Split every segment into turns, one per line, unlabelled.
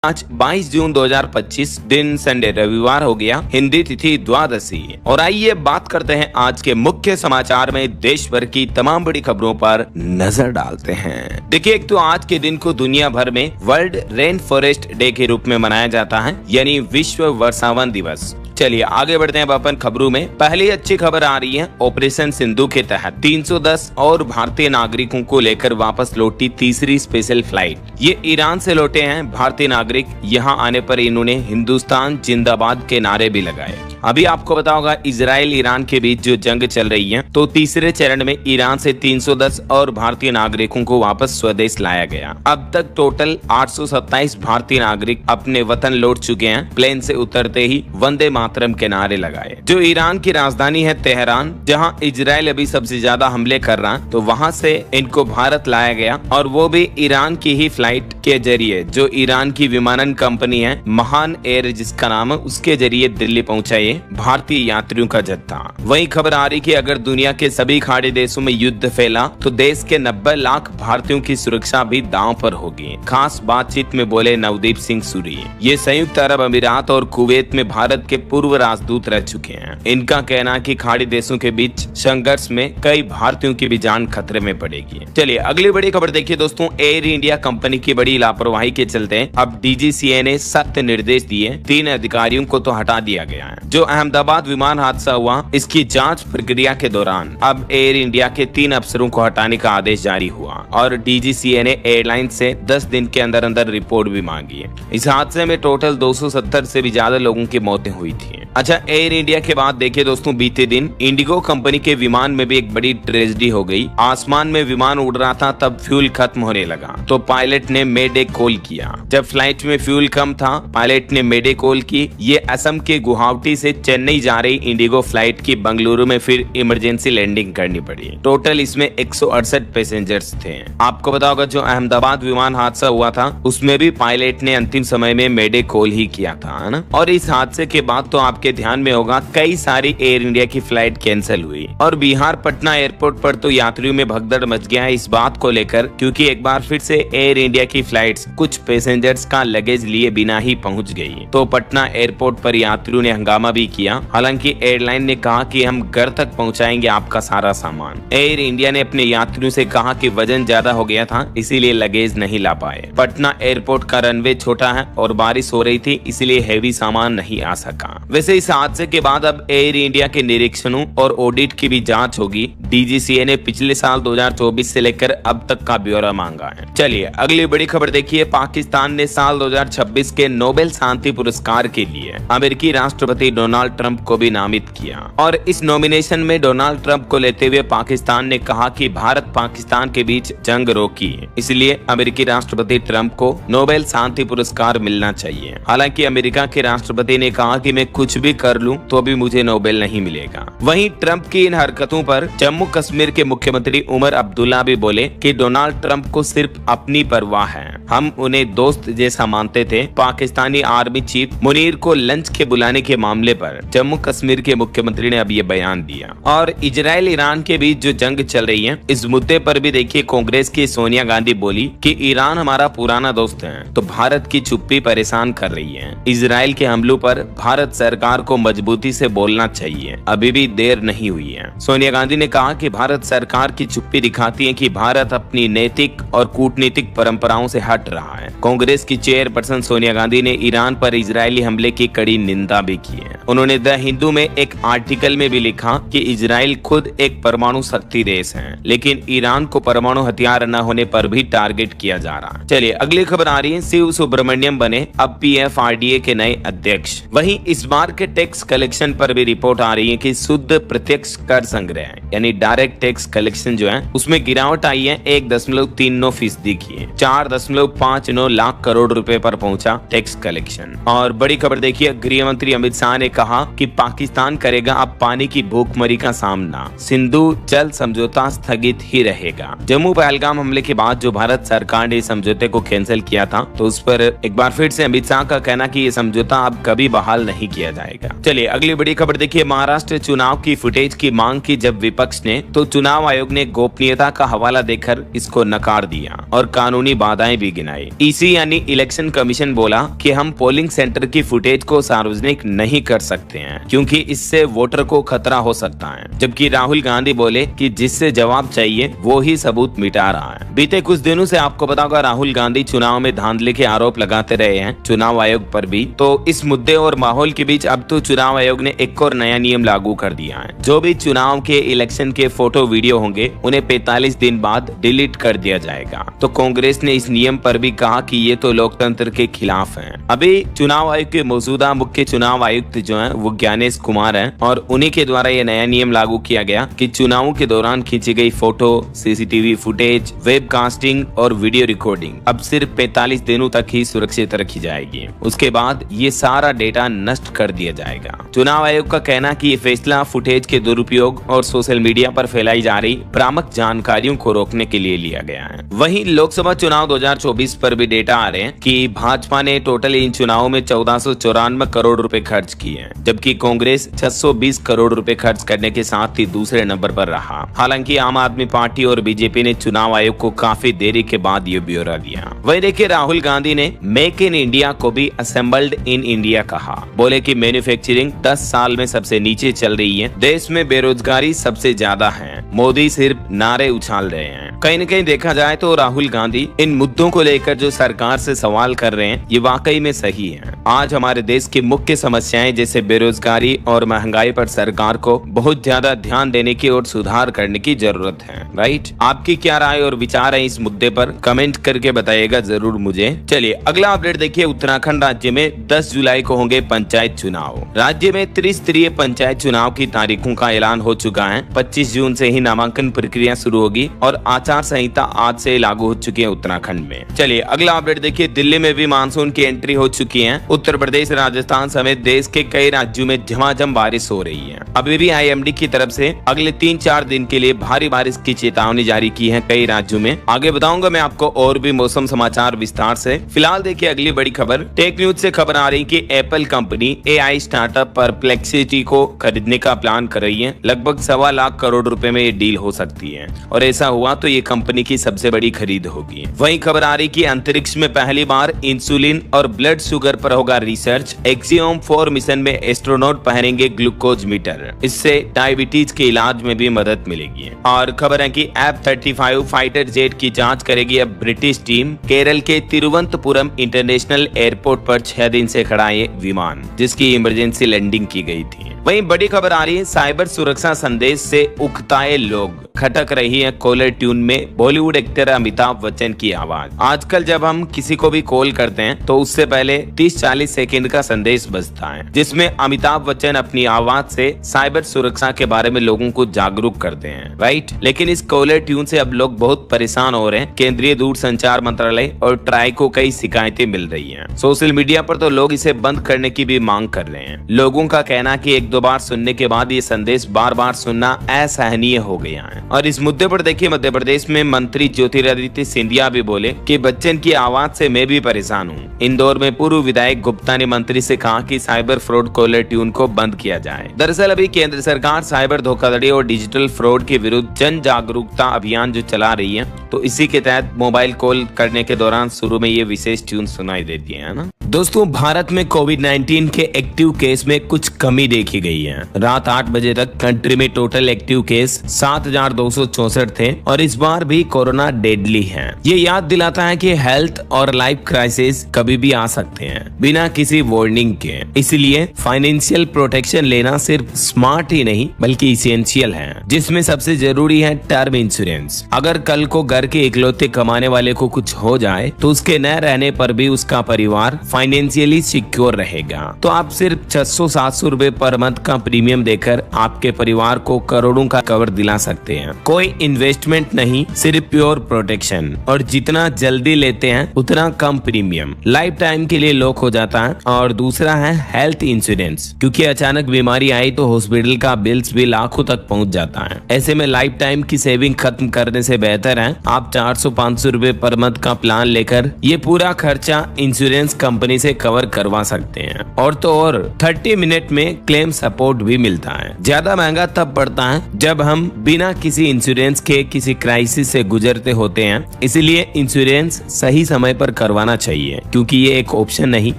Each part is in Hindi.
आज 22 जून 2025 दिन संडे रविवार हो गया, हिंदी तिथि द्वादशी। और आइए बात करते हैं आज के मुख्य समाचार में देश भर की तमाम बड़ी खबरों पर नजर डालते हैं। देखिए, एक तो आज के दिन को दुनिया भर में वर्ल्ड रेन फॉरेस्ट डे के रूप में मनाया जाता है, यानी विश्व वर्षावन दिवस। चलिए आगे बढ़ते हैं अपन खबरों में। पहली अच्छी खबर आ रही है, ऑपरेशन सिंधु के तहत 310 और भारतीय नागरिकों को लेकर वापस लौटी तीसरी स्पेशल फ्लाइट। ये ईरान से लौटे हैं भारतीय नागरिक। यहाँ आने पर इन्होंने हिंदुस्तान जिंदाबाद के नारे भी लगाए। अभी आपको पता होगा, इजराइल ईरान के बीच जो जंग चल रही है, तो तीसरे चरण में ईरान से 310 और भारतीय नागरिकों को वापस स्वदेश लाया गया। अब तक टोटल 827 भारतीय नागरिक अपने वतन लौट चुके हैं। प्लेन से उतरते ही वंदे मातरम के नारे लगाए। जो ईरान की राजधानी है तेहरान, जहां इजराइल अभी सबसे ज्यादा हमले कर रहा है, तो वहां से इनको भारत लाया गया, और वो भी ईरान की ही फ्लाइट के जरिए। जो ईरान की विमानन कंपनी है महान एयर जिसका नाम है, उसके जरिए दिल्ली पहुंचा ये भारतीय यात्रियों का जत्था। वही खबर आ रही कि अगर दुनिया के सभी खाड़ी देशों में युद्ध फैला तो देश के 90 लाख भारतीयों की सुरक्षा भी दांव पर होगी। खास बातचीत में बोले नवदीप सिंह सूरी। ये संयुक्त अरब अमीरात और कुवैत में भारत के पूर्व राजदूत रह चुके हैं। इनका कहना है कि खाड़ी देशों के बीच संघर्ष में कई भारतीयों की भी जान खतरे में पड़ेगी। चलिए अगली बड़ी खबर देखिए दोस्तों। एयर इंडिया कंपनी की बड़ी लापरवाही के चलते अब डीजीसीए ने सख्त निर्देश दिए। 3 अधिकारियों को तो हटा दिया गया है। जो अहमदाबाद विमान हादसा हुआ, इसकी जांच प्रक्रिया के दौरान अब एयर इंडिया के 3 अफसरों को हटाने का आदेश जारी हुआ, और डीजीसीए ने एयरलाइन से 10 दिन के अंदर अंदर रिपोर्ट भी मांगी है। इस हादसे में टोटल 270 से भी ज्यादा लोगों की मौतें हुई थी। अच्छा, एयर इंडिया के बाद देखिए दोस्तों, बीते दिन इंडिगो कंपनी के विमान में भी एक बड़ी ट्रेजेडी हो गई। आसमान में विमान उड़ रहा था, तब फ्यूल खत्म होने लगा, तो पायलट ने मेडे कॉल किया। जब फ्लाइट में फ्यूल कम था, पायलट ने मेडे कॉल की। ये असम के गुवाहाटी से चेन्नई जा रही इंडिगो फ्लाइट की बंगलुरु में फिर इमरजेंसी लैंडिंग करनी पड़ी। टोटल इसमें 168 पैसेंजर्स थे। आपको पता होगा, जो अहमदाबाद विमान हादसा हुआ था, उसमें भी पायलट ने अंतिम समय में मेडे कॉल ही किया था, है ना। और इस हादसे के बाद तो आपके ध्यान में होगा, कई सारी एयर इंडिया की फ्लाइट कैंसिल हुई, और बिहार पटना एयरपोर्ट पर तो यात्रियों में भगदड़ मच गया है इस बात को लेकर, क्योंकि एक बार फिर से एयर इंडिया की फ्लाइट्स कुछ पैसेंजर्स का लगेज लिए बिना ही पहुंच गई। तो पटना एयरपोर्ट पर यात्रियों ने हंगामा भी किया। हालांकि एयरलाइन ने कहा कि हम घर तक पहुंचाएंगे आपका सारा सामान। एयर इंडिया ने अपने यात्रियों से कहा कि वजन ज्यादा हो गया था, इसीलिए लगेज नहीं ला पाए। पटना एयरपोर्ट का रनवे छोटा है और बारिश हो रही थी, इसलिए हैवी सामान नहीं आ सका। वैसे इस हादसे के बाद अब एयर इंडिया के निरीक्षणों और ऑडिट की भी जांच होगी। डीजीसीए ने पिछले साल 2024 से लेकर अब तक का ब्यौरा मांगा है। चलिए अगली बड़ी खबर देखिए। पाकिस्तान ने साल 2026 के नोबेल शांति पुरस्कार के लिए अमेरिकी राष्ट्रपति डोनाल्ड ट्रंप को भी नामित किया, और इस नॉमिनेशन में डोनाल्ड ट्रंप को लेते हुए पाकिस्तान ने कहा कि भारत पाकिस्तान के बीच जंग रोकी, इसलिए अमेरिकी राष्ट्रपति ट्रंप को नोबेल शांति पुरस्कार मिलना चाहिए। हालांकि अमेरिका के राष्ट्रपति ने कहा कि मैं कुछ भी कर लूं तो भी मुझे नोबेल नहीं मिलेगा। वहीं ट्रंप की इन हरकतों पर जम्मू कश्मीर के मुख्यमंत्री उमर अब्दुल्ला भी बोले कि डोनाल्ड ट्रंप को सिर्फ अपनी परवाह है, हम उन्हें दोस्त जैसा मानते थे। पाकिस्तानी आर्मी चीफ मुनीर को लंच के बुलाने के मामले पर जम्मू कश्मीर के मुख्यमंत्री ने अब ये बयान दिया। और इजराइल ईरान के बीच जो जंग चल रही है, इस मुद्दे पर भी देखिए कांग्रेस की सोनिया गांधी बोली कि ईरान हमारा पुराना दोस्त है, तो भारत की चुप्पी परेशान कर रही है। इजराइल के हमलों पर भारत सरकार को मजबूती से बोलना चाहिए, अभी भी देर नहीं हुई है। सोनिया गांधी ने कहा कि भारत सरकार की चुप्पी दिखाती है कि भारत अपनी नैतिक और कूटनीतिक परंपराओं से हट रहा है। कांग्रेस की चेयरपर्सन सोनिया गांधी ने ईरान पर इजरायली हमले की कड़ी निंदा भी की है। उन्होंने द हिंदू में एक आर्टिकल में भी लिखा कि इजराइल खुद एक परमाणु शक्ति देश है, लेकिन ईरान को परमाणु हथियार न होने पर भी टारगेट किया जा रहा है। चलिए अगली खबर आ रही है। शिव सुब्रमण्यम बने अब पीएफआरडीए के नए अध्यक्ष। वहीं इस बार के टैक्स कलेक्शन पर भी रिपोर्ट आ रही है कि शुद्ध प्रत्यक्ष कर संग्रह यानी डायरेक्ट टैक्स कलेक्शन जो है, उसमें गिरावट आई है 1.39% की है। 4.59 लाख करोड़ रुपए पर पहुंचा टैक्स कलेक्शन। और बड़ी खबर देखिए, गृह मंत्री अमित शाह ने कहा कि पाकिस्तान करेगा अब पानी की भूखमरी का सामना, सिंधु जल समझौता स्थगित ही रहेगा। जम्मू पहलगाम हमले के बाद जो भारत सरकार ने समझौते को कैंसिल किया था, तो उस पर एक बार फिर से अमित शाह का कहना कि ये समझौता अब कभी बहाल नहीं किया जाएगा। जाएगा। चलिए अगली बड़ी खबर देखिए, महाराष्ट्र चुनाव की फुटेज की मांग की जब विपक्ष ने, तो चुनाव आयोग ने गोपनीयता का हवाला देकर इसको नकार दिया और कानूनी बाधाएं भी गिनाई। ईसी यानी इलेक्शन कमीशन बोला कि हम पोलिंग सेंटर की फुटेज को सार्वजनिक नहीं कर सकते हैं क्योंकि इससे वोटर को खतरा हो सकता है। जबकि राहुल गांधी बोले कि जिससे जवाब चाहिए वो ही सबूत मिटा रहा है। बीते कुछ दिनों से आपको पता होगा राहुल गांधी चुनाव में धांधली के आरोप लगाते रहे हैं चुनाव आयोग पर भी। तो इस मुद्दे और माहौल के बीच अब तो चुनाव आयोग ने एक और नया नियम लागू कर दिया है। जो भी चुनाव के इलेक्शन के फोटो वीडियो होंगे उन्हें 45 दिन बाद डिलीट कर दिया जाएगा। तो कांग्रेस ने इस नियम पर भी कहा कि ये तो लोकतंत्र के खिलाफ है। अभी चुनाव आयोग के मौजूदा मुख्य चुनाव आयुक्त जो है वो ज्ञानेश कुमार है और उन्हीं के द्वारा ये नया नियम लागू किया गया कि चुनावों के दौरान खींची गई फोटो, सीसीटीवी फुटेज, वेबकास्टिंग और वीडियो रिकॉर्डिंग अब सिर्फ 45 दिनों तक ही सुरक्षित रखी जाएगी। उसके बाद ये सारा डेटा नष्ट कर दिया जाएगा। चुनाव आयोग का कहना कि ये फैसला फुटेज के दुरुपयोग और सोशल मीडिया पर फैलाई जा रही भ्रामक जानकारियों को रोकने के लिए लिया गया है। वहीं लोकसभा चुनाव 2024 पर भी डेटा आ रहे हैं कि भाजपा ने टोटल इन चुनावों में 1494 करोड़ रुपए खर्च किए हैं, जबकि कांग्रेस 620 करोड़ रुपए खर्च करने के साथ ही दूसरे नंबर पर रहा। हालांकि आम आदमी पार्टी और बीजेपी ने चुनाव आयोग को काफी देरी के बाद ये ब्यौरा दिया। वही देखिए राहुल गांधी ने मेक इन इंडिया को भी असेंबल्ड इन इंडिया कहा। बोले कि मैन्युफैक्चरिंग 10 साल में सबसे नीचे चल रही है, देश में बेरोजगारी सबसे ज्यादा है, मोदी सिर्फ नारे उछाल रहे हैं। कहीं न कहीं देखा जाए तो राहुल गांधी इन मुद्दों को लेकर जो सरकार से सवाल कर रहे हैं ये वाकई में सही है। आज हमारे देश की मुख्य समस्याएं जैसे बेरोजगारी और महंगाई पर सरकार को बहुत ज्यादा ध्यान देने की और सुधार करने की जरूरत है। राइट, आपकी क्या राय और विचार है इस मुद्दे पर कमेंट करके बताइएगा जरूर मुझे। चलिए अगला अपडेट देखिए, उत्तराखंड राज्य में 10 जुलाई को होंगे पंचायत चुनाव। राज्य में त्रिस्तरीय पंचायत चुनाव की तारीखों का ऐलान हो चुका है। 25 जून से ही नामांकन प्रक्रिया शुरू होगी और आचार संहिता आज से लागू हो चुकी है उत्तराखंड में। चलिए अगला अपडेट देखिए, दिल्ली में भी मानसून की एंट्री हो चुकी है। उत्तर प्रदेश, राजस्थान समेत देश के कई राज्यों में झमाझम बारिश हो रही है। अभी भी आईएमडी की तरफ से अगले 3-4 दिन के लिए भारी बारिश की चेतावनी जारी की है कई राज्यों में। आगे बताऊंगा मैं आपको और भी मौसम समाचार विस्तार से। फिलहाल देखिए अगली बड़ी खबर, टेक न्यूज से खबर आ रही कि Apple company AI startup perplexity को खरीदने का प्लान कर रही है। लगभग 1.25 लाख करोड़ रुपए में ये डील हो सकती है और ऐसा हुआ तो ये कंपनी की सबसे बड़ी खरीद होगी। वहीं खबर आ रही कि अंतरिक्ष में पहली बार इंसुलिन और ब्लड शुगर पर होगा रिसर्च। एक्सियोम 4 मिशन में एस्ट्रोनॉट पहनेंगे ग्लूकोज मीटर, इससे डायबिटीज के इलाज में भी मदद मिलेगी। और खबर है कि F-35 फाइटर जेट की जांच करेगी अब ब्रिटिश टीम। केरल के तिरुवनंतपुरम इंटरनेशनल एयरपोर्ट पर 6 दिन से खड़ा ये विमान, जिसकी इमरजेंसी लैंडिंग की गई थी। वहीं बड़ी खबर आ रही है, साइबर सुरक्षा संदेश से उकताए लोग, खटक रही है कॉलर ट्यून में बॉलीवुड एक्टर अमिताभ बच्चन की आवाज। आजकल जब हम किसी को भी कॉल करते हैं तो उससे पहले 30-40 सेकंड का संदेश बजता है जिसमें अमिताभ बच्चन अपनी आवाज से साइबर सुरक्षा के बारे में लोगों को जागरूक करते हैं। राइट, लेकिन इस कॉलर ट्यून से अब लोग बहुत परेशान हो रहे हैं। केंद्रीय दूरसंचार मंत्रालय और ट्राई को कई शिकायतें मिल रही है। सोशल मीडिया पर तो लोग इसे बंद करने की भी मांग कर रहे हैं। लोगों का कहना कि 1-2 बार सुनने के बाद ये संदेश बार बार सुनना असहनीय हो गया है। और इस मुद्दे पर देखिए मध्य प्रदेश में मंत्री ज्योतिरादित्य सिंधिया भी बोले कि बच्चन की आवाज से मैं भी परेशान हूँ। इंदौर में पूर्व विधायक गुप्ता ने मंत्री से कहा कि साइबर फ्रॉड कॉलर ट्यून को बंद किया जाए। दरअसल अभी केंद्र सरकार साइबर धोखाधड़ी और डिजिटल फ्रॉड के विरुद्ध जन जागरूकता अभियान जो चला रही है, तो इसी के तहत मोबाइल कॉल करने के दौरान शुरू में ये विशेष ट्यून सुनाई देती है ना। दोस्तों, भारत में कोविड-19 के एक्टिव केस में कुछ कमी देखी गई है। रात 8 बजे तक कंट्री में टोटल एक्टिव केस 7,264 थे और इस बार भी कोरोना डेडली है। ये याद दिलाता है कि हेल्थ और लाइफ क्राइसिस कभी भी आ सकते हैं बिना किसी वार्निंग के। इसलिए फाइनेंशियल प्रोटेक्शन लेना सिर्फ स्मार्ट ही नहीं बल्कि इसेंशियल है, जिसमें सबसे जरूरी है टर्म इंश्योरेंस। अगर कल को घर के इकलौते कमाने वाले को कुछ हो जाए तो उसके न रहने पर भी उसका परिवार फाइनेंशियली सिक्योर रहेगा। तो आप सिर्फ 600-700 रुपए पर मंथ का प्रीमियम देकर आपके परिवार को करोड़ों का कवर दिला सकते हैं। कोई इन्वेस्टमेंट नहीं नहीं, सिर्फ प्योर प्रोटेक्शन। और जितना जल्दी लेते हैं उतना कम प्रीमियम, लाइफ टाइम के लिए लॉक हो जाता है। और दूसरा है हेल्थ इंश्योरेंस, क्योंकि अचानक बीमारी आई तो हॉस्पिटल का बिल्स भी लाखों तक पहुंच जाता है। ऐसे में लाइफ टाइम की सेविंग खत्म करने से बेहतर है आप 400-500 रुपए पर मंथ का प्लान लेकर ये पूरा खर्चा इंश्योरेंस कंपनी से कवर करवा सकते हैं। और तो और 30 मिनट में क्लेम सपोर्ट भी मिलता है। ज्यादा महंगा तब पड़ता है जब हम बिना किसी इंश्योरेंस के किसी क्राइसिस से गुजरते होते हैं। इसलिए इंश्योरेंस सही समय पर करवाना चाहिए, क्योंकि ये एक ऑप्शन नहीं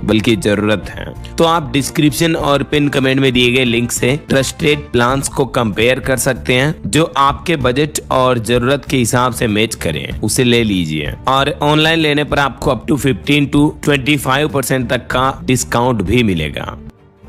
बल्कि जरूरत है। तो आप डिस्क्रिप्शन और पिन कमेंट में दिए गए लिंक से ट्रस्टेड प्लान्स को कंपेयर कर सकते हैं, जो आपके बजट और जरूरत के हिसाब से मैच करें, उसे ले लीजिए। और ऑनलाइन लेने पर आपको अप टू 15 to 25% तक का डिस्काउंट भी मिलेगा।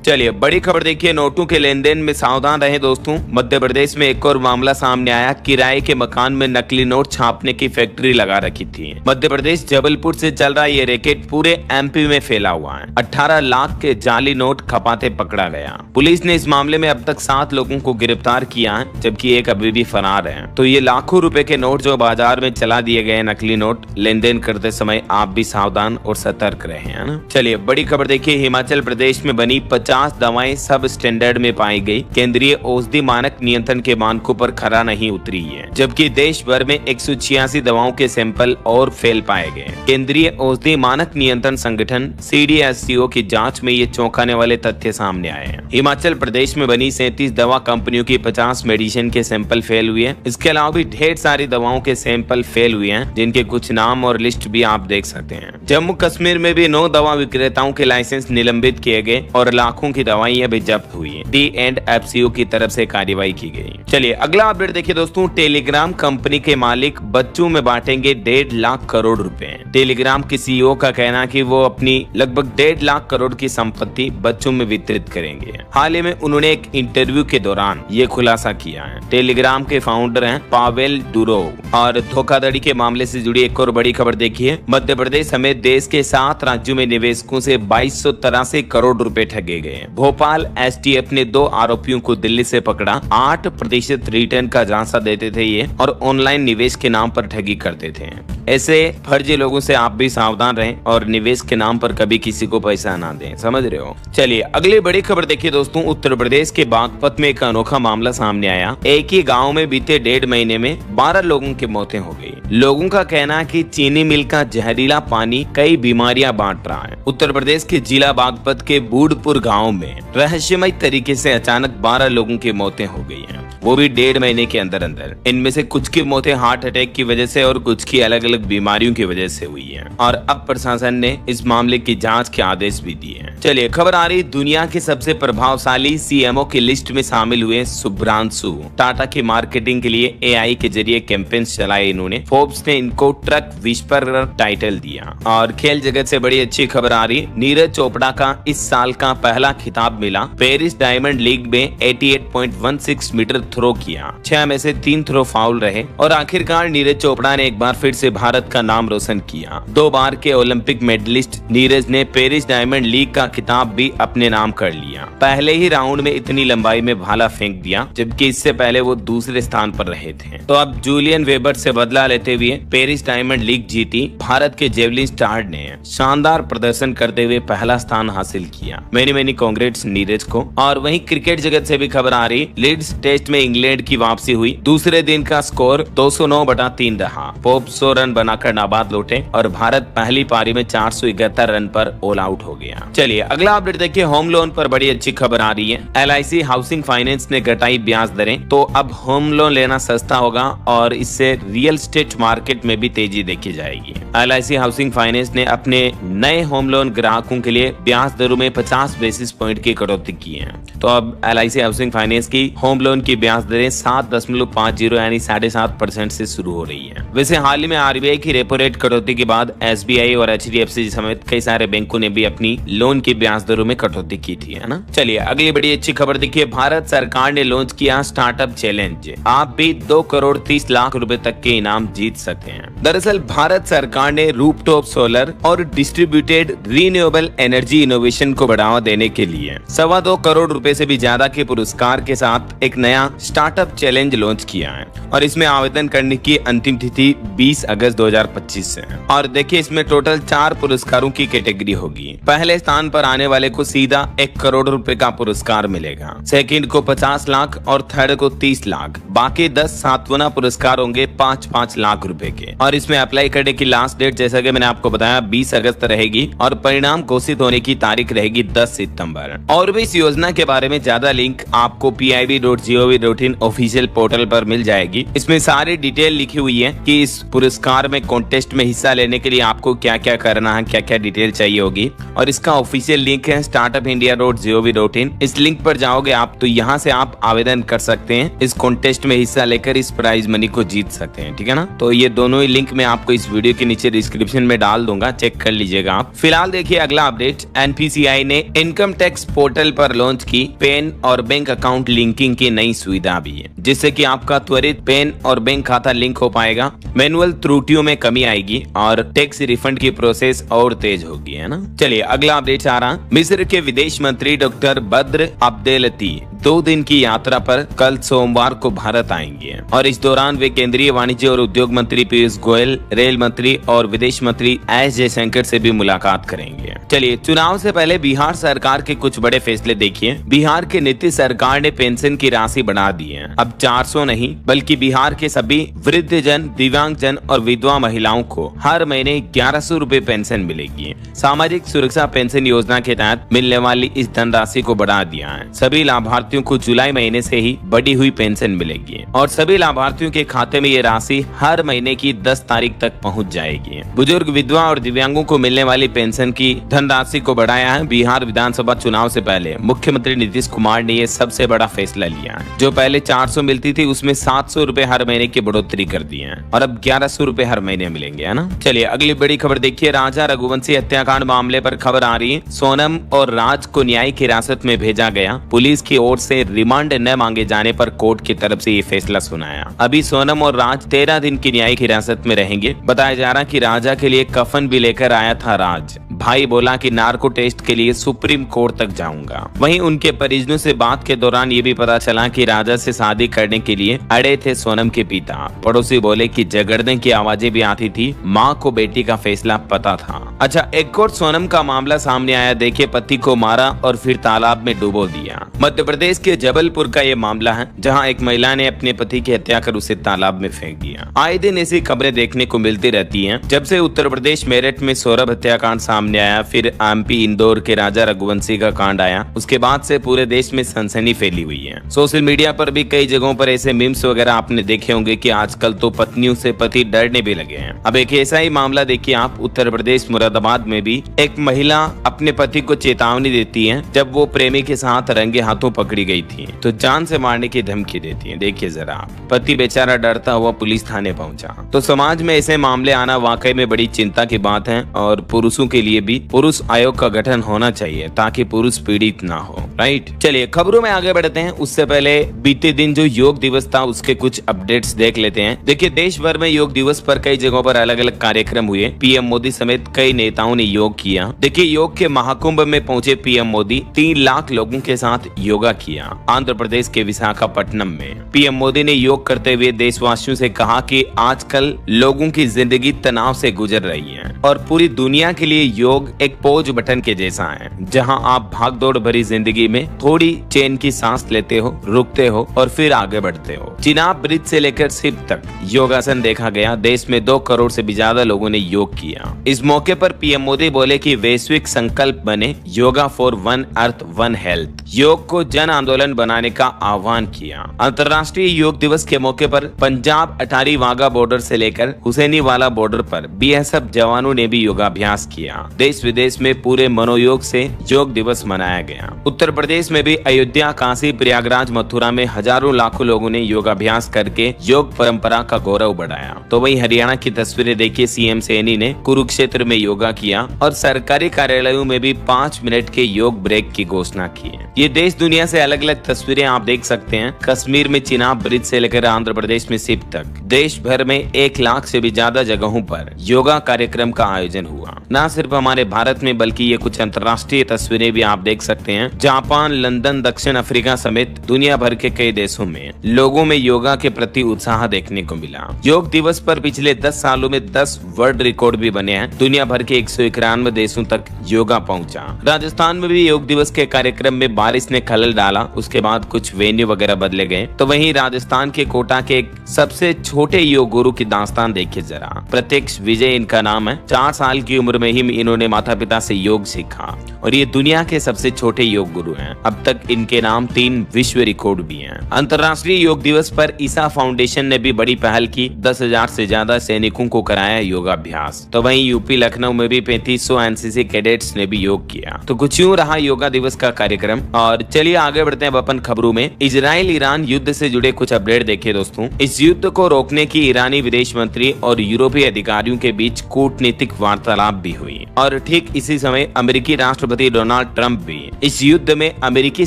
चलिए बड़ी खबर देखिए, नोटों के लेन देन में सावधान रहें दोस्तों। मध्य प्रदेश में एक और मामला सामने आया। किराए के मकान में नकली नोट छापने की फैक्ट्री लगा रखी थी। मध्य प्रदेश जबलपुर से चल रहा ये रैकेट पूरे एमपी में फैला हुआ है। 18 लाख के जाली नोट खपाते पकड़ा गया। पुलिस ने इस मामले में अब तक 7 लोगों को गिरफ्तार किया है, जबकि एक अभी भी फरार है। तो ये लाखों रुपए के नोट जो बाजार में चला दिए गए नकली नोट, लेन देन करते समय आप भी सावधान और सतर्क रहे, है ना। चलिए बड़ी खबर देखिए, हिमाचल प्रदेश में बनी 50 दवाएं सब स्टैंडर्ड में पाई गई। केंद्रीय औषधि मानक नियंत्रण के मानकों पर खरा नहीं उतरी है, जबकि देश भर में 186 दवाओं के सैंपल और फेल पाए गए। केंद्रीय औषधि मानक नियंत्रण संगठन CDSCO की जांच में ये चौंकाने वाले तथ्य सामने आए हैं। हिमाचल प्रदेश में बनी 37 दवा कंपनियों की 50 मेडिसिन के सैंपल फेल हुए हैं। इसके अलावा भी ढेर सारी दवाओं के सैंपल फेल हुए हैं, जिनके कुछ नाम और लिस्ट भी आप देख सकते हैं। जम्मू कश्मीर में भी 9 दवा विक्रेताओं के लाइसेंस निलंबित किए गए और लाखों की दवाइयां भी जब्त हुई हैं। D&FCO की तरफ से कार्रवाई की गई। चलिए अगला अपडेट देखिए दोस्तों, टेलीग्राम कंपनी के मालिक बच्चों में बांटेंगे 1.5 लाख करोड़ रुपए। टेलीग्राम के CEO का कहना है कि वो अपनी लगभग 1.5 लाख करोड़ की संपत्ति बच्चों में वितरित करेंगे। हाल ही में उन्होंने एक इंटरव्यू के दौरान ये खुलासा किया है। टेलीग्राम के फाउंडर हैं पावेल डुरोव। और धोखाधड़ी के मामले से जुड़ी एक और बड़ी खबर देखिए, मध्य प्रदेश समेत देश के 7 राज्यों में निवेशकों से 2283 करोड़ रुपए ठगे गए। भोपाल STF ने 2 आरोपियों को दिल्ली से पकड़ा। 8% रिटर्न का झांसा देते थे ये, और ऑनलाइन निवेश के नाम पर ठगी करते थे। ऐसे फर्जी लोगों से आप भी सावधान रहें और निवेश के नाम पर कभी किसी को पैसा ना दें, समझ रहे हो। चलिए अगली बड़ी खबर देखिए दोस्तों, उत्तर प्रदेश के बागपत में एक अनोखा मामला सामने आया। एक ही गाँव में बीते 1.5 महीने में 12 लोगों की मौतें हो गई। लोगों का कहना है कि चीनी मिल का जहरीला पानी कई बीमारियां बांट रहा है। उत्तर प्रदेश के जिला बागपत के बूढ़पुर गाँव में रहस्यमय तरीके से अचानक 12 लोगों की मौतें हो गई हैं, वो भी 1.5 महीने के अंदर अंदर। इनमें से कुछ की मौतें हार्ट अटैक की वजह से और कुछ की अलग अलग बीमारियों की वजह से हुई है। और अब प्रशासन ने इस मामले की जांच के आदेश भी दिए हैं। चलिए खबर आ रही, दुनिया के सबसे प्रभावशाली CMO की लिस्ट में शामिल हुए शुभ्रांशु। टाटा की मार्केटिंग के लिए AI के जरिए कैंपेन्स चलाए इन्होंने। फोर्ब्स ने इनको ट्रक विस्परर टाइटल दिया। और खेल जगत से बड़ी अच्छी खबर आ रही, नीरज चोपड़ा का इस साल का पहला खिताब मिला। पेरिस डायमंड लीग में 88.16 मीटर थ्रो किया। 6 में से 3 थ्रो फाउल रहे और आखिरकार नीरज चोपड़ा ने एक बार फिर से भारत का नाम रोशन किया। 2 बार के ओलंपिक मेडलिस्ट नीरज ने पेरिस डायमंड लीग का खिताब भी अपने नाम कर लिया। पहले ही राउंड में इतनी लंबाई में भाला फेंक दिया, जबकि इससे पहले वो दूसरे स्थान पर रहे थे। तो अब जूलियन वेबर से बदला लेते हुए पेरिस डायमंड लीग जीती। भारत के जेवलिन स्टार ने शानदार प्रदर्शन करते हुए पहला स्थान हासिल किया। मेनी कांग्रेट्स नीरज को। और वहीं क्रिकेट जगत से भी खबर आ रही, लीड्स टेस्ट में इंग्लैंड की वापसी हुई। दूसरे दिन का स्कोर 209/3 रहा। पोप 100 रन बनाकर नाबाद लौटे और भारत पहली पारी में 471 रन पर ऑल आउट हो गया। चलिए अगला अपडेट देखिए, होम लोन पर बड़ी अच्छी खबर आ रही है। LIC हाउसिंग फाइनेंस ने घटाई ब्याज दरें, तो अब होम लोन लेना सस्ता होगा और इससे रियल एस्टेट मार्केट में भी तेजी देखी जाएगी। LIC हाउसिंग फाइनेंस ने अपने नए होम लोन ग्राहकों के लिए ब्याज दरों में 50 बेसिस पॉइंट की कटौती की है। तो अब LIC हाउसिंग फाइनेंस की होम लोन की ब्याज दरें 7.50 यानी 7.5% से शुरू हो रही है। वैसे हाल ही में RBI की रेपो रेट कटौती के बाद SBI और HDFC समेत कई सारे बैंकों ने भी अपनी लोन की ब्याज दरों में कटौती की थी, है ना। चलिए अगली बड़ी अच्छी खबर देखिए, भारत सरकार ने लॉन्च किया स्टार्टअप चैलेंज। आप भी 2 करोड़ 30 लाख रुपए तक के इनाम जीत सकते हैं। दरअसल भारत सरकार ने रूफटॉप सोलर और डिस्ट्रीब्यूटेड रीन्यूएबल एनर्जी इनोवेशन को बढ़ावा देने के लिए 2.25 करोड़ रुपए से भी ज्यादा के पुरस्कार के साथ एक नया स्टार्टअप चैलेंज लॉन्च किया है और इसमें आवेदन करने की अंतिम तिथि 20 अगस्त 2025 से है। और देखिए इसमें टोटल 4 पुरस्कारों की कैटेगरी होगी। पहले स्थान पर आने वाले को सीधा 1 करोड़ रुपए का पुरस्कार मिलेगा, सेकंड को 50 लाख और थर्ड को 30 लाख। बाकी 10 सातवां पुरस्कार होंगे 5-5 लाख रुपए के। और इसमें अप्लाई करने की लास्ट डेट जैसा कि मैंने आपको बताया 20 अगस्त रहेगी और परिणाम घोषित होने की तारीख रहेगी 10 सितंबर। और भी इस योजना के बारे में ज्यादा लिंक आपको pib.gov.in ऑफिशियल पोर्टल पर मिल जाएगी। इसमें सारी डिटेल लिखी हुई है कि इस पुरस्कार में कॉन्टेस्ट में हिस्सा लेने के लिए आपको क्या क्या करना है, क्या क्या डिटेल चाहिए होगी। और इसका ऑफिशियल लिंक है startupindia.gov.in। इस लिंक पर जाओगे आप तो यहाँ से आप आवेदन कर सकते हैं, इस कॉन्टेस्ट में हिस्सा लेकर इस प्राइज मनी को जीत सकते हैं, ठीक है ना। तो ये दोनों ही लिंक मैं आपको इस वीडियो के नीचे डिस्क्रिप्शन में डाल दूंगा, चेक कर लीजिएगा आप। फिलहाल देखिए अगला अपडेट, एनपीसीआई ने इनकम टैक्स पोर्टल पर लॉन्च की पैन और बैंक अकाउंट लिंकिंग की नई सुविधा भी है, जिससे कि आपका त्वरित पैन और बैंक खाता लिंक हो पाएगा, मैनुअल त्रुटियों में कमी आएगी और टैक्स रिफंड की प्रोसेस और तेज होगी, है ना। चलिए अगला अपडेट आ रहा, मिस्र के विदेश मंत्री डॉक्टर बद्र अब्देलती 2 दिन की यात्रा पर कल सोमवार को भारत आएंगे और इस दौरान वे केंद्रीय वाणिज्य और उद्योग मंत्री पीयूष गोयल, रेल मंत्री और विदेश मंत्री एस जयशंकर से भी मुलाकात करेंगे। चलिए चुनाव से पहले बिहार सरकार के कुछ बड़े फैसले देखिए। बिहार के नीतीश सरकार ने पेंशन की राशि बढ़ा दी है, अब 400 नहीं बल्कि बिहार के सभी वृद्ध जन, दिव्यांग जन और विधवा महिलाओं को हर महीने 1100 रुपए पेंशन मिलेगी। सामाजिक सुरक्षा पेंशन योजना के तहत मिलने वाली इस धनराशि को बढ़ा दिया है। सभी लाभार्थियों को जुलाई महीने से ही बढ़ी हुई पेंशन मिलेगी और सभी लाभार्थियों के खाते में ये राशि हर महीने की 10 तारीख तक पहुंच जाएगी। बुजुर्ग, विधवा और दिव्यांगों को मिलने वाली पेंशन की धनराशि को बढ़ाया है। बिहार विधानसभा चुनाव से पहले मुख्यमंत्री नीतीश कुमार ने ये सबसे बड़ा फैसला लिया है। जो पहले 400 मिलती थी उसमें 700 रुपए हर महीने की बढ़ोतरी कर दी है और अब 1100 रुपए हर महीने मिलेंगे, है ना। चलिए अगली बड़ी खबर देखिए, राजा रघुवंशी हत्याकांड मामले पर खबर आ रही है। सोनम और राज को न्यायिक हिरासत में भेजा गया, पुलिस की ओर से रिमांड न मांगे जाने पर कोर्ट की तरफ से ये फैसला सुनाया। अभी सोनम और राज 13 दिन की न्यायिक हिरासत में रहेंगे। बताया जा रहा कि राजा के लिए कफन भी लेकर आया था राज। भाई बोला कि नार्को टेस्ट के लिए सुप्रीम कोर्ट तक जाऊंगा। वहीं उनके परिजनों से बात के दौरान ये भी पता चला कि राजा से शादी करने के लिए अड़े थे सोनम के पिता। पड़ोसी बोले कि झगड़ने की आवाजें भी आती थी, माँ को बेटी का फैसला पता था। अच्छा, एक और सोनम का मामला सामने आया। देखिए, पति को मारा और फिर तालाब में डुबो दिया। मध्य प्रदेश के जबलपुर का ये मामला है, जहाँ एक महिला ने अपने पति की हत्या कर उसे तालाब में फेंक दिया। आए दिन ऐसी खबरें देखने को मिलती रहती हैं। जब से उत्तर प्रदेश मेरठ में सौरभ हत्याकांड सामने आया, फिर एमपी इंदौर के राजा रघुवंशी का कांड आया, उसके बाद से पूरे देश में सनसनी फैली हुई है। सोशल मीडिया पर भी कई जगहों पर ऐसे मीम्स वगैरह आपने देखे होंगे कि आजकल तो पत्नियों से पति डरने भी लगे हैं। अब एक ऐसा ही मामला देखिए आप, उत्तर प्रदेश मुरादाबाद में भी एक महिला अपने पति को चेतावनी देती है जब वो प्रेमी के साथ रंगे हाथों पकड़ी गई थी तो जान से मारने की धमकी देती है। देखिए जरा आप, पति बेचारा डरता हुआ पुलिस थाने पहुंचा। तो समाज में ऐसे मामले आना वाकई में बड़ी चिंता की बात है और पुरुषों के लिए भी पुरुष आयोग का गठन होना चाहिए ताकि पुरुष पीड़ित ना हो, राइट। चलिए खबरों में आगे बढ़ते हैं। उससे पहले बीते दिन जो योग दिवस था उसके कुछ अपडेट्स देख लेते हैं। देखिए, देश भर में योग दिवस पर कई जगहों पर अलग अलग कार्यक्रम हुए। पीएम मोदी समेत कई नेताओं ने योग किया। देखिए, योग के महाकुंभ में पहुंचे पीएम मोदी 3 लाख लोगों के साथ योगा किया। आंध्र प्रदेश के विशाखापट्टनम में पीएम मोदी ने योग करते हुए देशवासियों से कहा कि आजकल लोगों की जिंदगी तनाव से गुजर रही है और पूरी दुनिया के लिए योग एक पॉज बटन के जैसा है, जहां आप भागदौड़ भरी जिंदगी में थोड़ी चैन की सांस लेते हो, रुकते हो और फिर आगे बढ़ते हो। चिनाब ब्रिज से लेकर सिर तक योगासन देखा गया। देश में 2 करोड़ से भी ज्यादा लोगों ने योग किया। इस मौके पर पीएम मोदी बोले कि वैश्विक संकल्प बने, yoga for one earth one health. योग को जन आंदोलन बनाने का आह्वान किया। अंतर्राष्ट्रीय योग दिवस के मौके पर पंजाब अटारी वाघा बॉर्डर से लेकर हुसैनीवाला बॉर्डर पर बीएसएफ जवानों ने भी योगाभ्यास किया। देश विदेश में पूरे मनोयोग से योग दिवस मनाया गया। उत्तर प्रदेश में भी अयोध्या, काशी, प्रयागराज, मथुरा में हजारों लाखों लोगों ने योगाभ्यास करके योग परंपरा का गौरव बढ़ाया। तो वहीं हरियाणा की तस्वीरें देखिए, सीएम सैनी ने कुरुक्षेत्र में योगा किया और सरकारी कार्यालयों में भी 5 मिनट के योग ब्रेक की घोषणा की है। ये देश दुनिया से अलग अलग तस्वीरें आप देख सकते हैं। कश्मीर में चिनाब ब्रिज से लेकर आंध्र प्रदेश में सिप तक देश भर में 1 लाख से भी ज्यादा जगहों पर योगा कार्यक्रम का आयोजन हुआ। न सिर्फ हमारे भारत में बल्कि ये कुछ अंतर्राष्ट्रीय तस्वीरें भी आप देख सकते हैं। जापान, लंदन, दक्षिण अफ्रीका समेत दुनिया भर के कई देशों में लोगों में योगा के प्रति उत्साह देखने को मिला। योग दिवस पर पिछले 10 सालों में 10 वर्ल्ड रिकॉर्ड भी बने हैं। दुनिया भर के 191 देशों तक योगा पहुंचा। राजस्थान में भी योग दिवस के कार्यक्रम में बारिश ने खलल डाला, उसके बाद कुछ वेन्यू वगैरह बदले गए। तो वहीं राजस्थान के कोटा के एक सबसे छोटे योग गुरु की दास्तान देखिए जरा। प्रत्यक्ष विजय इनका नाम है। 4 साल की उम्र में ही इन्होंने माता पिता से योग सीखा और ये दुनिया के सबसे छोटे योग गुरु हैं। अब तक इनके नाम 3 विश्व रिकॉर्ड भी हैं। अंतर्राष्ट्रीय योग दिवस पर ईसा फाउंडेशन ने भी बड़ी पहल की। 10,000 से ज्यादा सैनिकों को कराया योगाभ्यास। तो वहीं यूपी लखनऊ में भी 3500 एनसीसी कैडेट्स ने भी योग किया। तो कुछ यूं रहा योगा दिवस का कार्यक्रम। और चलिए आगे बढ़ते हैं अपन खबरों में। इजराइल ईरान युद्ध से जुड़े कुछ अपडेट देखिए दोस्तों। इस युद्ध को रोकने की ईरानी विदेश मंत्री और यूरोपीय अधिकारियों के बीच कूटनीतिक वार्तालाप भी हुई और ठीक इसी समय अमेरिकी राष्ट्रपति डोनाल्ड ट्रंप भी इस युद्ध में अमेरिकी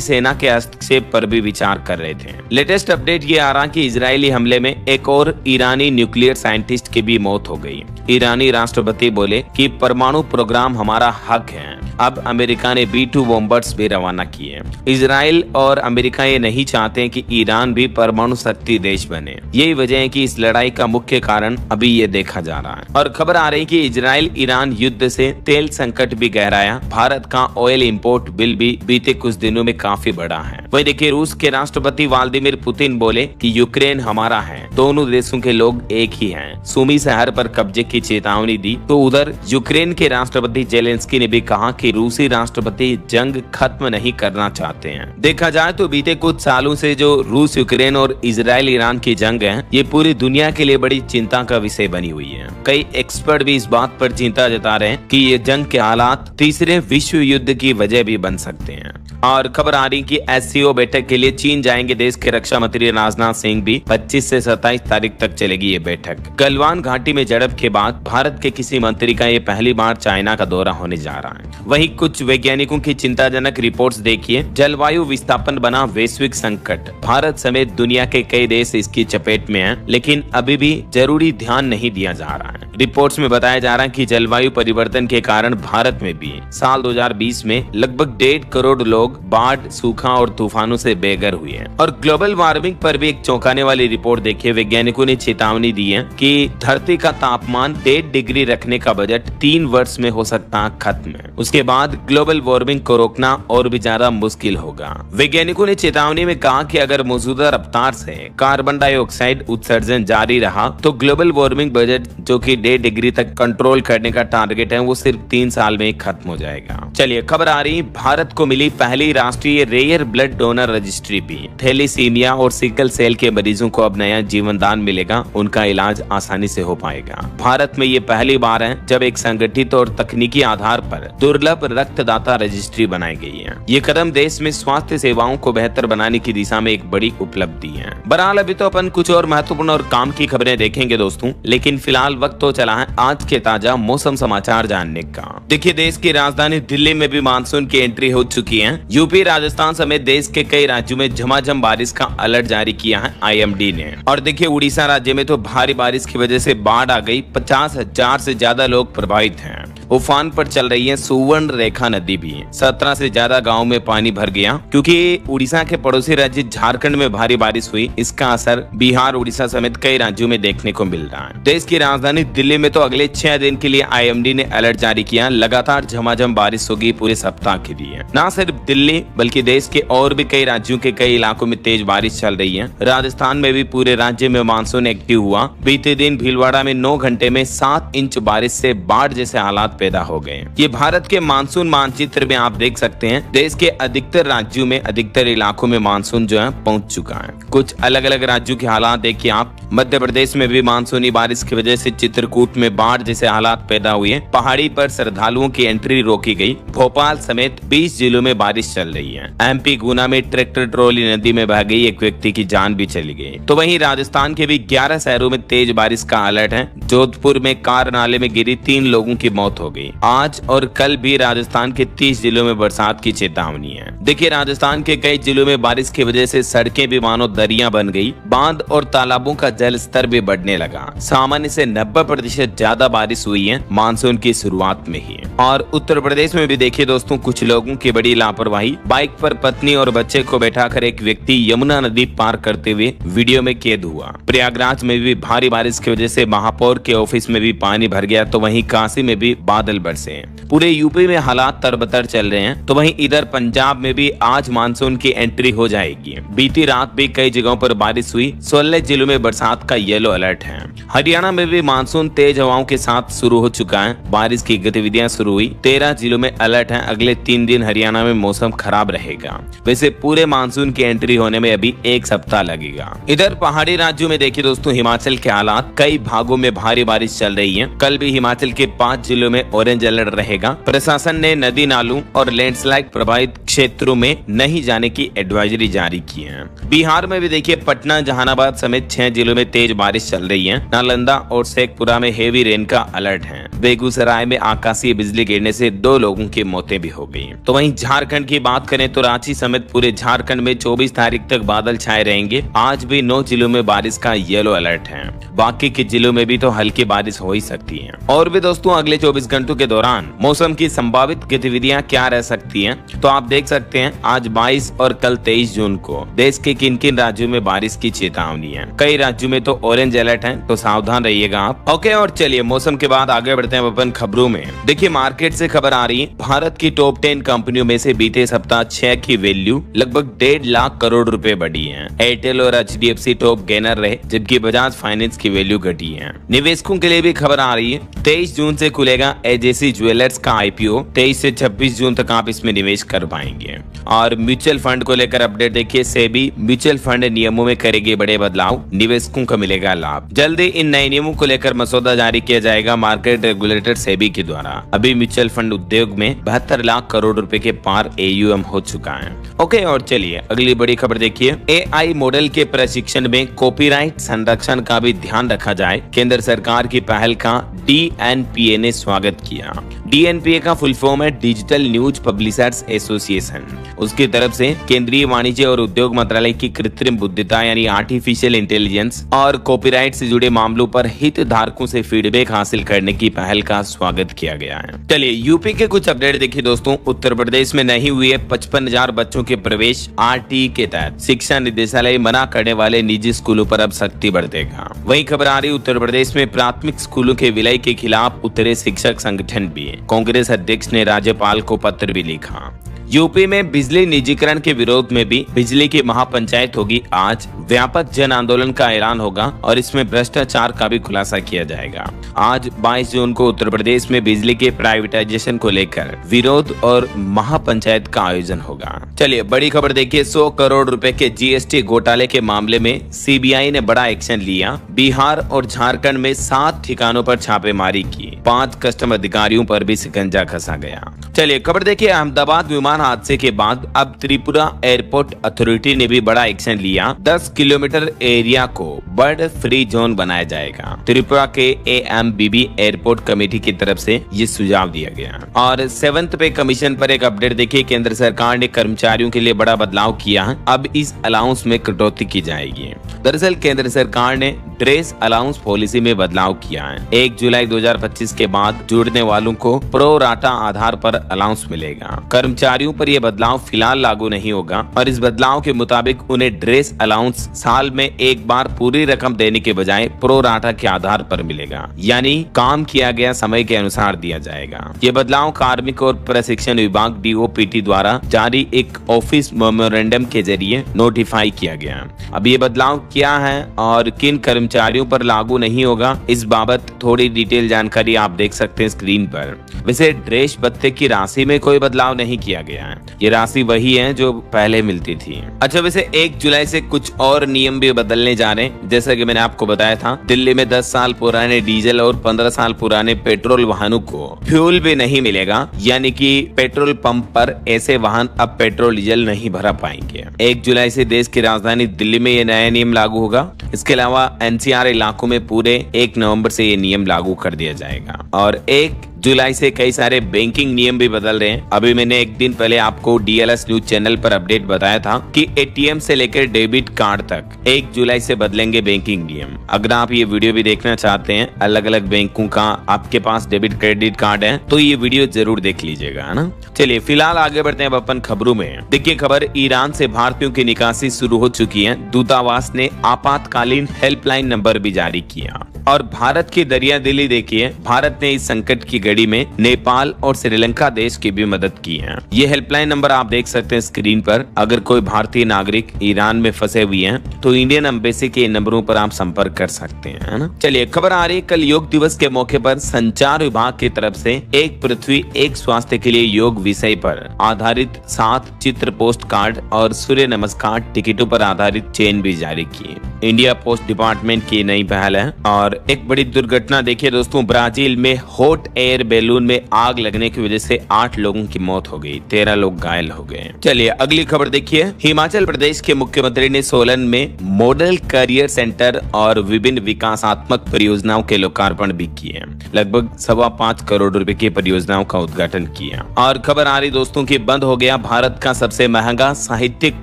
सेना के हस्तक्षेप पर भी विचार कर रहे थे। लेटेस्ट अपडेट ये आ रहा कि इजरायली हमले में एक और ईरानी न्यूक्लियर साइंटिस्ट की भी मौत हो गई। ईरानी राष्ट्रपति बोले कि परमाणु प्रोग्राम हमारा हक है। अब अमेरिका ने B-2 बॉम्बर्स भी रवाना किए। इजराइल और अमेरिका ये नहीं चाहते कि ईरान भी परमाणु शक्ति देश बने। यही वजह है कि इस लड़ाई का मुख्य कारण अभी ये देखा जा रहा है। और खबर आ रही कि इजराइल ईरान युद्ध से तेल संकट भी गहराया। भारत का ऑयल इंपोर्ट बिल भी बीते कुछ दिनों में काफी बढ़ा है। वही देखिए रूस के राष्ट्रपति व्लादिमीर पुतिन बोले कि यूक्रेन हमारा है, दोनों देशों के लोग एक ही हैं। सुमी शहर पर कब्जे की चेतावनी दी। तो उधर यूक्रेन के राष्ट्रपति जेलेंस्की ने भी कहा कि रूसी राष्ट्रपति जंग खत्म नहीं करना चाहते हैं। देखा जाए तो बीते कुछ सालों से जो रूस यूक्रेन और इजराइल ईरान की जंग है, ये पूरी दुनिया के लिए बड़ी चिंता का विषय बनी हुई है। कई एक्सपर्ट भी इस बात पर चिंता जता रहे हैं कि ये जंग के हालात तीसरे विश्व युद्ध की वजह भी बन सकते हैं। और खबर आ रही कि SCO बैठक के लिए चीन जाएंगे देश के रक्षा मंत्री राजनाथ सिंह भी। 25 से 27 तारीख तक चलेगी ये बैठक। गलवान घाटी में झड़प के बाद भारत के किसी मंत्री का ये पहली बार चाइना का दौरा होने जा रहा है। वहीं कुछ वैज्ञानिकों की चिंताजनक रिपोर्ट्स देखिए। जलवायु विस्थापन बना वैश्विक संकट। भारत समेत दुनिया के कई देश इसकी चपेट में हैं, लेकिन अभी भी जरूरी ध्यान नहीं दिया जा रहा है। रिपोर्ट्स में बताया जा रहा है कि जलवायु परिवर्तन के कारण भारत में भी साल 2020 में लगभग 1.5 करोड़ लोग बाढ़, सूखा और तूफानों से बेघर हुए हैं। और ग्लोबल वार्मिंग पर भी एक चौंकाने वाली रिपोर्ट देखिए। वैज्ञानिकों ने चेतावनी दी है कि धरती का तापमान 1.5 डिग्री रखने का बजट 3 वर्ष में हो सकता है खत्म। उसके बाद ग्लोबल वार्मिंग को रोकना और भी ज्यादा मुश्किल होगा। वैज्ञानिकों ने चेतावनी में कहा कि अगर मौजूदा रफ्तार से कार्बन डाइऑक्साइड उत्सर्जन जारी रहा तो ग्लोबल वार्मिंग बजट जो कि 1.5 डिग्री तक कंट्रोल करने का टारगेट है वो सिर्फ 3 साल में ही खत्म हो जाएगा। चलिए खबर आ रही, भारत को मिली पहली राष्ट्रीय रेयर ब्लड डोनर रजिस्ट्री भी। थैलेसीमिया और सिकल सेल के मरीजों को अब नया जीवन दान मिलेगा, उनका इलाज आसानी से हो पाएगा। भारत में ये पहली बार है जब एक संगठित और तकनीकी आधार पर दुर्लभ रक्तदाता रजिस्ट्री बनाई गई है। ये कदम देश में स्वास्थ्य सेवाओं को बेहतर बनाने की दिशा में एक बड़ी उपलब्धि है। बहरहाल अभी तो अपन कुछ और महत्वपूर्ण और काम की खबरें देखेंगे दोस्तों, लेकिन फिलहाल वक्त तो चला है आज के ताजा मौसम समाचार जानने का। देखिए देश की राजधानी दिल्ली में भी मानसून की एंट्री हो चुकी है। यूपी, राजस्थान समेत देश के कई राज्यों में झमाझम बारिश का अलर्ट जारी किया है IMD ने। और देखिए उड़ीसा राज्य में तो भारी बारिश की वजह से बाढ़ आ गई। 50,000 से ज्यादा लोग प्रभावित हैं। उफान पर चल रही है सुवर्ण रेखा नदी भी। 17 से ज्यादा गाँव में पानी भर गया क्योंकि उड़ीसा के पड़ोसी राज्य झारखंड में भारी बारिश हुई। इसका असर बिहार, उड़ीसा समेत कई राज्यों में देखने को मिल रहा है। देश की राजधानी दिल्ली में तो अगले 6 दिन के लिए IMD ने अलर्ट जारी किया। लगातार झमाझम बारिश होगी पूरे सप्ताह के लिए। न सिर्फ दिल्ली बल्कि देश के और भी कई राज्यों के कई इलाकों में तेज बारिश चल रही है। राजस्थान में भी पूरे राज्य में मानसून एक्टिव हुआ। बीते दिन भीलवाड़ा में 9 घंटे में 7 इंच बारिश से बाढ़ जैसे हालात पैदा हो गए। ये भारत के मानसून मानचित्र में आप देख सकते हैं। देश के अधिकतर राज्यों में, अधिकतर इलाकों में मानसून जो है पहुंच चुका है। कुछ अलग अलग राज्यों के हालात देखिए आप। मध्य प्रदेश में भी मानसूनी बारिश की वजह से चित्रकूट में बाढ़ जैसे हालात पैदा हुए। पहाड़ी पर श्रद्धालुओं की एंट्री रोकी गई। भोपाल समेत 20 जिलों में बारिश बारिश चल रही है। एमपी गुना में ट्रैक्टर ट्रॉली नदी में बह गई, एक व्यक्ति की जान भी चली गई। तो वहीं राजस्थान के भी 11 शहरों में तेज बारिश का अलर्ट है। जोधपुर में कार नाले में गिरी 3 लोगों की मौत हो गई। आज और कल भी राजस्थान के 30 जिलों में बरसात की चेतावनी है। देखिए, राजस्थान के कई जिलों में बारिश की वजह से सड़कें भी मानो दरिया बन गई, बांध और तालाबों का जल स्तर भी बढ़ने लगा। सामान्य से 90% ज्यादा बारिश हुई है मानसून की शुरुआत में ही। और उत्तर प्रदेश में भी देखिए दोस्तों, कुछ लोगों की बड़ी लापरवाही। बाइक पर पत्नी और बच्चे को बैठाकर एक व्यक्ति यमुना नदी पार करते हुए वीडियो में कैद हुआ। प्रयागराज में भी भारी बारिश की वजह से महापौर के ऑफिस में भी पानी भर गया, तो वहीं काशी में भी बादल बरसे। पूरे यूपी में हालात तरबतर चल रहे हैं। तो वहीं इधर पंजाब में भी आज मानसून की एंट्री हो जाएगी। बीती रात भी कई जगहों पर बारिश हुई। 16 जिलों में बरसात का येलो अलर्ट है। हरियाणा में भी मानसून तेज हवाओं के साथ शुरू हो चुका है। बारिश की गतिविधियां शुरू हुई। 13 जिलों में अलर्ट है। अगले 3 दिन हरियाणा में मौसम खराब रहेगा। वैसे पूरे मानसून की एंट्री होने में अभी 1 सप्ताह लगेगा। इधर पहाड़ी राज्यों में देखिए दोस्तों, हिमाचल के हालात, कई भागों में भारी बारिश चल रही है। कल भी हिमाचल के 5 जिलों में ऑरेंज अलर्ट रहेगा। प्रशासन ने नदी नालों और लैंडस्लाइड प्रभावित क्षेत्रों में नहीं जाने की एडवाइजरी जारी की है। बिहार में भी देखिए, पटना, जहानाबाद समेत 6 जिलों में तेज बारिश चल रही है। नालंदा और शेखपुरा में हेवी रेन का अलर्ट है। बेगूसराय में आकाशीय बिजली गिरने से 2 लोगों की मौतें भी हो गई। तो वहीं झारखंड की बात करें तो रांची समेत पूरे झारखंड में 24 तारीख तक बादल छाए रहेंगे। आज भी 9 जिलों में बारिश का येलो अलर्ट है। बाकी के जिलों में भी तो हल्की बारिश हो ही सकती है। और भी दोस्तों, अगले 24 घंटों के दौरान मौसम की संभावित गतिविधियां क्या रह सकती हैं, तो आप देख सकते हैं आज 22 और कल 23 जून को देश के किन किन राज्यों में बारिश की चेतावनी है। कई राज्यों में तो ऑरेंज अलर्ट है, तो सावधान रहिएगा आप। ओके, और चलिए मौसम के बाद आगे बढ़ते हैं अपन खबरों में। देखिए, मार्केट से खबर आ रही है, भारत की टॉप 10 कंपनियों में से बीते सप्ताह 6 की वैल्यू लगभग 1.5 लाख करोड़ रुपए बढ़ी है। एयरटेल और HDFC टॉप गेनर रहे, जबकि बजाज फाइनेंस की वैल्यू घटी है। निवेशकों के लिए भी खबर आ रही है, 23 जून से खुलेगा एजेसी ज्वेलर्स का IPO। 23 से 26 जून तक आप इसमें निवेश कर पाएंगे। और म्यूचुअल फंड को लेकर अपडेट देखिए, सेबी म्यूचुअल फंड नियमों में करेगी बड़े बदलाव, निवेशकों को मिलेगा लाभ। जल्दी इन नए नियमों को लेकर मसौदा जारी किया जाएगा मार्केट रेगुलेटर सेबी के द्वारा। अभी म्यूचुअल फंड उद्योग में 72 लाख करोड़ रुपए के पार AUM हो चुका है। ओके, और चलिए अगली बड़ी खबर देखिए, AI मॉडल के प्रशिक्षण में कॉपीराइट संरक्षण का भी ध्यान रखा जाए। केंद्र सरकार की पहल का DNPA ने स्वागत किया। DNPA का फुल फॉर्म है डिजिटल न्यूज पब्लिशर्स एसोसिएशन। उसकी तरफ से केंद्रीय वाणिज्य और उद्योग मंत्रालय की कृत्रिम बुद्धिमत्ता यानी आर्टिफिशियल इंटेलिजेंस और कॉपीराइट से जुड़े मामलों पर हितधारकों से फीडबैक हासिल करने की पहल का स्वागत किया गया है। चलिए यूपी के कुछ अपडेट देखिए दोस्तों। उत्तर प्रदेश में नहीं हुए 55,000 बच्चों के प्रवेश। RTE के तहत शिक्षा निदेशालय मना करने वाले निजी स्कूलों पर अब सख्ती बरतेगा। वही खबर आ रही, उत्तर प्रदेश में प्राथमिक स्कूलों के विलय के खिलाफ उतरे शिक्षक संगठन भी। कांग्रेस अध्यक्ष ने राज्यपाल को पत्र भी लिखा। यूपी में बिजली निजीकरण के विरोध में भी बिजली की महापंचायत होगी। आज व्यापक जन आंदोलन का ऐलान होगा और इसमें भ्रष्टाचार का भी खुलासा किया जाएगा। आज 22 जून को उत्तर प्रदेश में बिजली के प्राइवेटाइजेशन को लेकर विरोध और महापंचायत का आयोजन होगा। चलिए बड़ी खबर देखिए, 100 करोड़ रुपए के GST घोटाले के मामले में CBI ने बड़ा एक्शन लिया। बिहार और झारखंड में 7 ठिकानों पर छापेमारी की। 5 कस्टम अधिकारियों पर भी शिकंजा कसा गया। चलिए खबर देखिए, अहमदाबाद विमान हादसे के बाद अब त्रिपुरा एयरपोर्ट अथॉरिटी ने भी बड़ा एक्शन लिया। 10 किलोमीटर एरिया को बर्ड फ्री जोन बनाया जाएगा। त्रिपुरा के AMBB एयरपोर्ट कमेटी की तरफ से ये सुझाव दिया गया। और 7th पे कमीशन पर एक अपडेट देखिए, केंद्र सरकार ने कर्मचारियों के लिए बड़ा बदलाव किया है। अब इस अलाउंस में कटौती की जाएगी। दरअसल केंद्र सरकार ने ड्रेस अलाउंस पॉलिसी में बदलाव किया है। 1 जुलाई 2025 के बाद जुड़ने वालों को प्रो राटा आधार पर अलाउंस मिलेगा। कर्मचारियों पर यह बदलाव फिलहाल लागू नहीं होगा और इस बदलाव के मुताबिक उन्हें ड्रेस अलाउंस साल में एक बार पूरी रकम देने के बजाय प्रो राटा के आधार पर मिलेगा, यानी काम किया गया समय के अनुसार दिया जाएगा। ये बदलाव कार्मिक और प्रशिक्षण विभाग DOPT द्वारा जारी एक ऑफिस मेमोरेंडम के जरिए नोटिफाई किया गया। अब ये बदलाव क्या है और किन कर्मचारियों कर्मचारियों पर लागू नहीं होगा। इस बाबत थोड़ी डिटेल जानकारी आप देख सकते हैं स्क्रीन पर। वैसे ड्रेस भत्ते की राशि में कोई बदलाव नहीं किया गया है, ये राशि वही है जो पहले मिलती थी। अच्छा, वैसे 1 जुलाई से कुछ और नियम भी बदलने जा रहे हैं। जैसा कि मैंने आपको बताया था, दिल्ली में 10 साल पुराने डीजल और 15 साल पुराने पेट्रोल वाहनों को फ्यूल भी नहीं मिलेगा, यानी कि पेट्रोल पंप पर ऐसे वाहन अब पेट्रोल डीजल नहीं भरा पाएंगे। 1 जुलाई से देश की राजधानी दिल्ली में ये नया नियम लागू होगा। इसके अलावा एनसीआर इलाकों में पूरे 1 नवंबर से ये नियम लागू कर दिया जाएगा और 1 जुलाई से कई सारे बैंकिंग नियम भी बदल रहे हैं। अभी मैंने एक दिन पहले आपको डीएलएस न्यूज चैनल पर अपडेट बताया था कि एटीएम से लेकर डेबिट कार्ड तक 1 जुलाई से बदलेंगे बैंकिंग नियम। अगर आप ये वीडियो भी देखना चाहते हैं, अलग अलग बैंकों का आपके पास डेबिट क्रेडिट कार्ड है, तो ये वीडियो जरूर देख लीजिएगा, है ना। चलिए फिलहाल आगे बढ़ते हैं अपन खबरों में। देखिए खबर, ईरान से भारतीयों की निकासी शुरू हो चुकी है। दूतावास ने आपातकालीन हेल्पलाइन नंबर भी जारी किया और भारत की दरिया दिली देखिए, भारत ने इस संकट की घड़ी में नेपाल और श्रीलंका देश की भी मदद की है। ये हेल्पलाइन नंबर आप देख सकते हैं स्क्रीन पर। अगर कोई भारतीय नागरिक ईरान में फंसे हुए हैं तो इंडियन एम्बेसी के नंबरों पर आप संपर्क कर सकते हैं, है ना। चलिए खबर आ रही है, कल योग दिवस के मौके पर संचार विभाग की तरफ से एक पृथ्वी एक स्वास्थ्य के लिए योग विषय पर आधारित 7 चित्र पोस्ट कार्ड और सूर्य नमस्कार टिकटों पर आधारित चेन भी जारी की। इंडिया पोस्ट डिपार्टमेंट की नई पहल है। और एक बड़ी दुर्घटना देखिए दोस्तों, ब्राजील में हॉट एयर बैलून में आग लगने की वजह से 8 लोगों की मौत हो गई, 13 लोग घायल हो गए। चलिए अगली खबर देखिए, हिमाचल प्रदेश के मुख्यमंत्री ने सोलन में मॉडल करियर सेंटर और विभिन्न विकासात्मक परियोजनाओं के लोकार्पण भी किए। लगभग 5.25 करोड़ रुपए की परियोजनाओं का उद्घाटन किया। और खबर आ रही दोस्तों की, बंद हो गया भारत का सबसे महंगा साहित्यिक